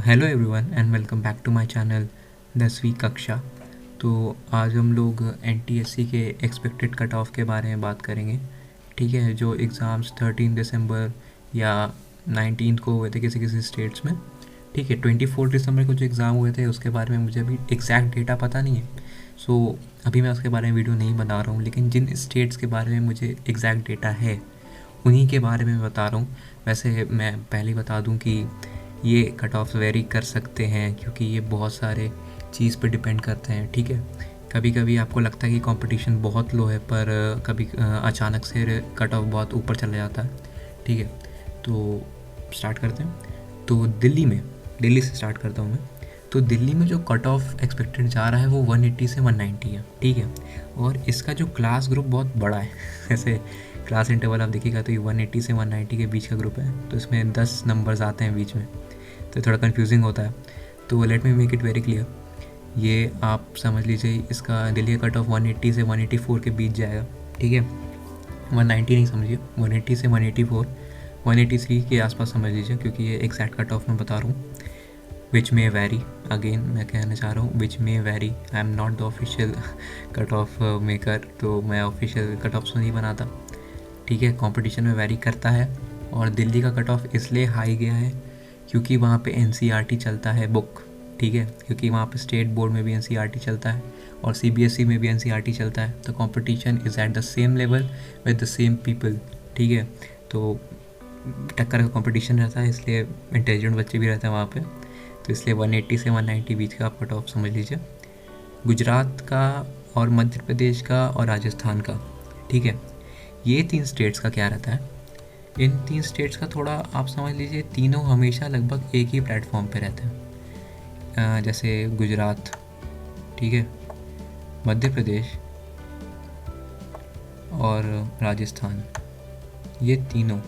Hello everyone and welcome back to my channel 10वीं कक्षा। तो आज हम लोग एनटीएससी के एक्सपेक्टेड कट ऑफ के बारे में बात करेंगे। ठीक है, जो एग्ज़ाम्स 13 दिसंबर या 19 को हुए थे किसी किसी स्टेट्स में। ठीक है, 24 दिसंबर को जो एग्ज़ाम हुए थे उसके बारे में मुझे अभी एग्जैक्ट डेटा पता नहीं है। सो अभी मैं उसके बारे में वीडियो नहीं बना रहा हूँ, लेकिन जिन स्टेट्स के बारे में मुझे एग्जैक्ट डेटा है उन्हीं के बारे में बता रहा हूँ। वैसे मैं पहले ही बता दूँ कि ये कट ऑफ वेरी कर सकते हैं क्योंकि ये बहुत सारे चीज़ पे डिपेंड करते हैं। ठीक है, कभी कभी आपको लगता है कि कंपटीशन बहुत लो है, पर कभी अचानक से कट ऑफ बहुत ऊपर चला जाता है। ठीक है, तो स्टार्ट करते हैं। तो दिल्ली से स्टार्ट करता हूँ मैं। तो दिल्ली में जो कट ऑफ एक्सपेक्टेड जा रहा है वो 180 से 190 है। ठीक है, और इसका जो क्लास ग्रुप बहुत बड़ा है। ऐसे क्लास इंटरवल आप देखिएगा तो ये 180 से 190 के बीच का ग्रुप है, तो इसमें 10 नंबर्स आते हैं बीच में, तो थोड़ा कंफ्यूजिंग होता है। तो let me make it very clear. ये आप समझ लीजिए इसका दिल्ली का कट ऑफ 180 से 184 के बीच जाएगा। ठीक है, 190 नहीं समझिए, 180 से 184, 183 के आसपास समझ लीजिए, क्योंकि ये एग्जैक्ट कट ऑफ में बता रहा हूँ। विच मे वेरी, अगेन मैं कहना चाह रहा हूँ which may vary, I am not the official cut off maker, तो मैं ऑफिशियल कट ऑफ नहीं बनाता। ठीक है, कंपटीशन में वेरी करता है। और दिल्ली का कट ऑफ इसलिए हाई गया है क्योंकि वहाँ पे एनसीईआरटी चलता है बुक। ठीक है, क्योंकि वहाँ पे स्टेट बोर्ड में भी एनसीईआरटी चलता है और सीबीएसई में भी एनसीईआरटी चलता है, तो competition is at the same level with the same people. ठीक है, तो टक्कर का कंपटीशन रहता है, इसलिए इंटेलिजेंट बच्चे भी रहते हैं वहाँ पे, तो इसलिए 180 से 190 बीच का आप कट ऑफ समझ लीजिए। गुजरात का और मध्य प्रदेश का और राजस्थान का, ठीक है, ये 3 स्टेट्स का क्या रहता है। इन 3 स्टेट्स का थोड़ा आप समझ लीजिए, तीनों हमेशा लगभग एक ही प्लेटफॉर्म पे रहते हैं। जैसे गुजरात, ठीक है, मध्य प्रदेश और राजस्थान, ये तीनों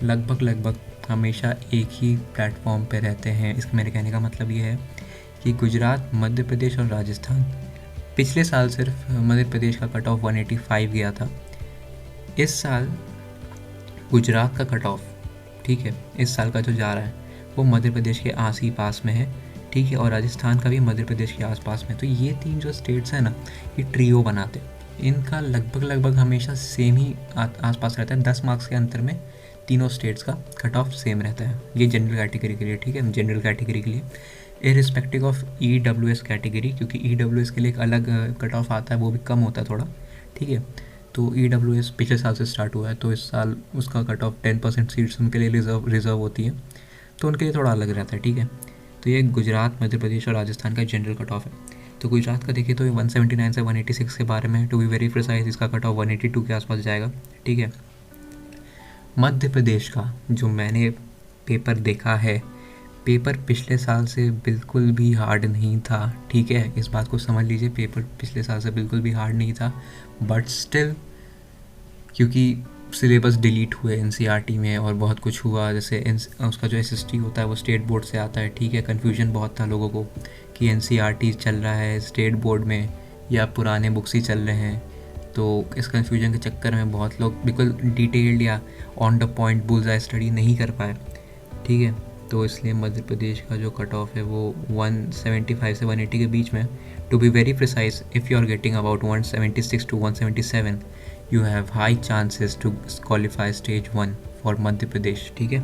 लगभग हमेशा एक ही प्लेटफॉर्म पे रहते हैं। इसका मेरे कहने का मतलब ये है कि गुजरात, मध्य प्रदेश और राजस्थान, पिछले साल सिर्फ मध्य प्रदेश का कट ऑफ 185 गया था। इस साल गुजरात का कट ऑफ, ठीक है, इस साल का जो जा रहा है वो मध्य प्रदेश के आस ही पास में है। ठीक है, और राजस्थान का भी मध्य प्रदेश के आसपास में। तो ये 3 जो स्टेट्स हैं ना, ये ट्रियो बनाते हैं। इनका लगभग हमेशा सेम ही आसपास रहता है। 10 मार्क्स के अंतर में तीनों स्टेट्स का कट ऑफ सेम रहता है। ये जनरल कैटेगरी के लिए, ठीक है, जनरल कैटेगरी के लिए, इरिस्पेक्टिव ऑफ EWS कैटेगरी, क्योंकि EWS के लिए एक अलग कट ऑफ आता है, वो भी कम होता है थोड़ा। ठीक है, तो EWS पिछले साल से स्टार्ट हुआ है, तो इस साल उसका कट ऑफ 10% सीट्स उनके लिए रिज़र्व होती है, तो उनके लिए थोड़ा अलग रहता है। ठीक है, तो ये गुजरात, मध्य प्रदेश और राजस्थान का जनरल कट ऑफ है। तो गुजरात का देखिए तो ये 179 से 186 के बारे में है। टू बी वेरी प्रिसाइज इसका कट ऑफ 182 के आसपास जाएगा। ठीक है, मध्य प्रदेश का जो मैंने पेपर देखा है, पेपर पिछले साल से बिल्कुल भी हार्ड नहीं था। ठीक है, इस बात को समझ लीजिए, पेपर पिछले साल से बिल्कुल भी हार्ड नहीं था, बट स्टिल क्योंकि सिलेबस डिलीट हुए एनसीईआरटी में और बहुत कुछ हुआ, जैसे उसका जो एसएसटी होता है वो स्टेट बोर्ड से आता है। ठीक है, कन्फ्यूजन बहुत था लोगों को कि एनसीईआरटी चल रहा है स्टेट बोर्ड में या पुराने बुक्स ही चल रहे हैं। तो इस कन्फ्यूजन के चक्कर में बहुत लोग बिल्कुल डिटेल्ड या on the point bullseye study नहीं कर पाए। ठीक है, तो इसलिए मध्य प्रदेश का जो कट ऑफ है वो 175 से 180 के बीच में। To be very precise, if you are getting about 176 to 177, you have high chances to qualify stage 1 for Madhya Pradesh. ठीक है,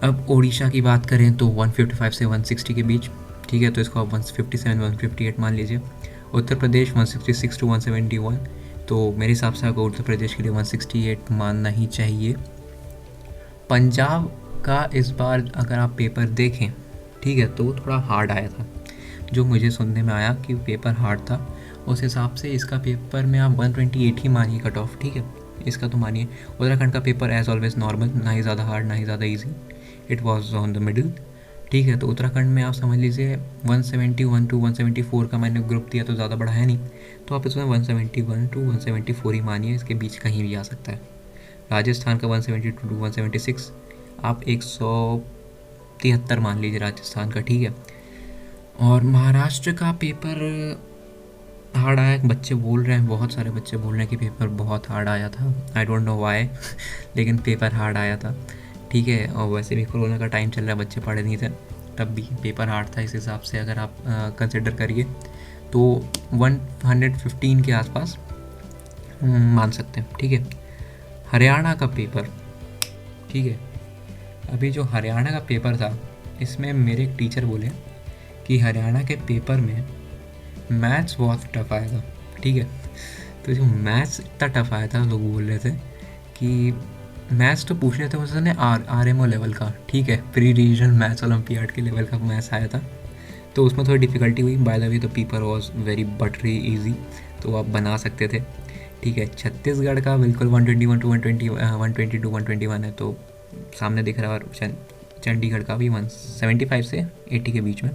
अब उड़ीसा की बात करें तो 155 से 160 के बीच। ठीक है, तो इसको आप 157 158 मान लीजिए। उत्तर प्रदेश 166 to 171, तो मेरे हिसाब से आपको उत्तर प्रदेश के लिए 168 मानना ही चाहिए। पंजाब का इस बार अगर आप पेपर देखें, ठीक है, तो वो थोड़ा हार्ड आया था। जो मुझे सुनने में आया कि पेपर हार्ड था, उस हिसाब से इसका पेपर में आप 128 ही मानिए कट ऑफ। ठीक है, इसका तो मानिए। उत्तराखंड का पेपर एज ऑलवेज नॉर्मल, ना ही ज़्यादा हार्ड ना ही ज़्यादा easy, it was on the middle. ठीक है, तो उत्तराखंड में आप समझ लीजिए 171 to 174 का मैंने ग्रुप दिया, तो ज़्यादा बड़ा है नहीं, तो आप इसमें 171 to 174 ही मानिए, इसके बीच कहीं भी आ सकता है। राजस्थान का 172 to 176, आप 173 मान लीजिए राजस्थान का। ठीक है, और महाराष्ट्र का पेपर हार्ड आया, बच्चे बोल रहे हैं, बहुत सारे बच्चे बोल रहे हैं कि पेपर बहुत हार्ड आया था। आई डोंट नो वाई, लेकिन पेपर हार्ड आया था। ठीक है। और वैसे भी कोरोना का टाइम चल रहा है, बच्चे पढ़े नहीं थे, तब भी पेपर हार्ड था। इस हिसाब से अगर आप कंसिडर करिए तो 115 के आसपास मान सकते हैं। ठीक है। हरियाणा का पेपर, ठीक है, अभी जो हरियाणा का पेपर था, इसमें मेरे एक टीचर बोले कि हरियाणा के पेपर में मैथ्स बहुत टफ आया था। ठीक है। तो जो मैथ्स इतना टफ आया था, लोग बोल रहे थे कि मैथ्स तो पूछ रहे थे उसने आर एम ओ लेवल का, ठीक है, प्री रीजनल मैथ्स ओलंपियाड के लेवल का मैथ्स आया था। तो उसमें थोड़ी डिफ़िकल्टी हुई। By the way the paper was very buttery easy, तो आप बना सकते थे। ठीक है। छत्तीसगढ़ का बिल्कुल 121 टू 120 120 टू 121 है, तो सामने दिख रहा है। और चंडीगढ़ का भी 175 से 80 के बीच में।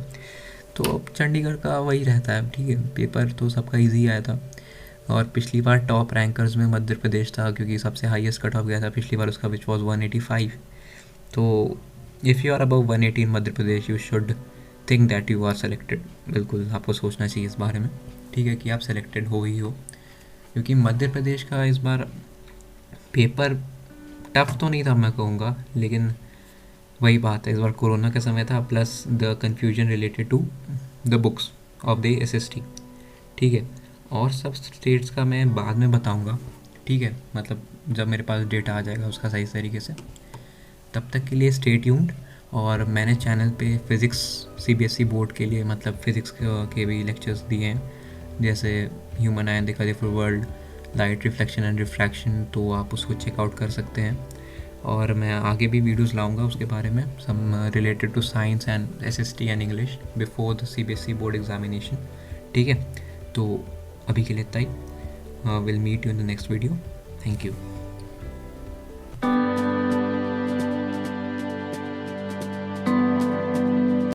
तो चंडीगढ़ का वही रहता है। ठीक है। पेपर तो सबका ईजी आया था। और पिछली बार टॉप रैंकर्स में मध्य प्रदेश था, क्योंकि सबसे हाईएस्ट कट ऑफ गया था पिछली बार उसका, विच वॉज 185। तो इफ़ यू आर अबव 180 इन Madhya Pradesh, you should think that you are selected. बिल्कुल आपको सोचना चाहिए इस बारे में, ठीक है, कि आप सेलेक्टेड हो ही हो। क्योंकि मध्य प्रदेश का इस बार पेपर टफ तो नहीं था मैं कहूँगा, लेकिन वही बात है, इस बार कोरोना का समय था, plus the confusion related to the books of the SST. ठीक है। और सब स्टेट्स का मैं बाद में बताऊंगा। ठीक है, मतलब जब मेरे पास डेटा आ जाएगा उसका सही तरीके से। तब तक के लिए स्टे ट्यून्ड। और मैंने चैनल पे फ़िज़िक्स सीबीएसई बोर्ड के लिए, मतलब फ़िज़िक्स के भी लेक्चर्स दिए हैं, जैसे human I and the colourful world, light reflection and refraction, तो आप उसको चेकआउट कर सकते हैं। और मैं आगे भी वीडियोस लाऊंगा उसके बारे में, some related to science and SST and English before the CBSE board examination. ठीक है। तो अभी के लिए इतना ही। Will meet you in the next video. Thank you.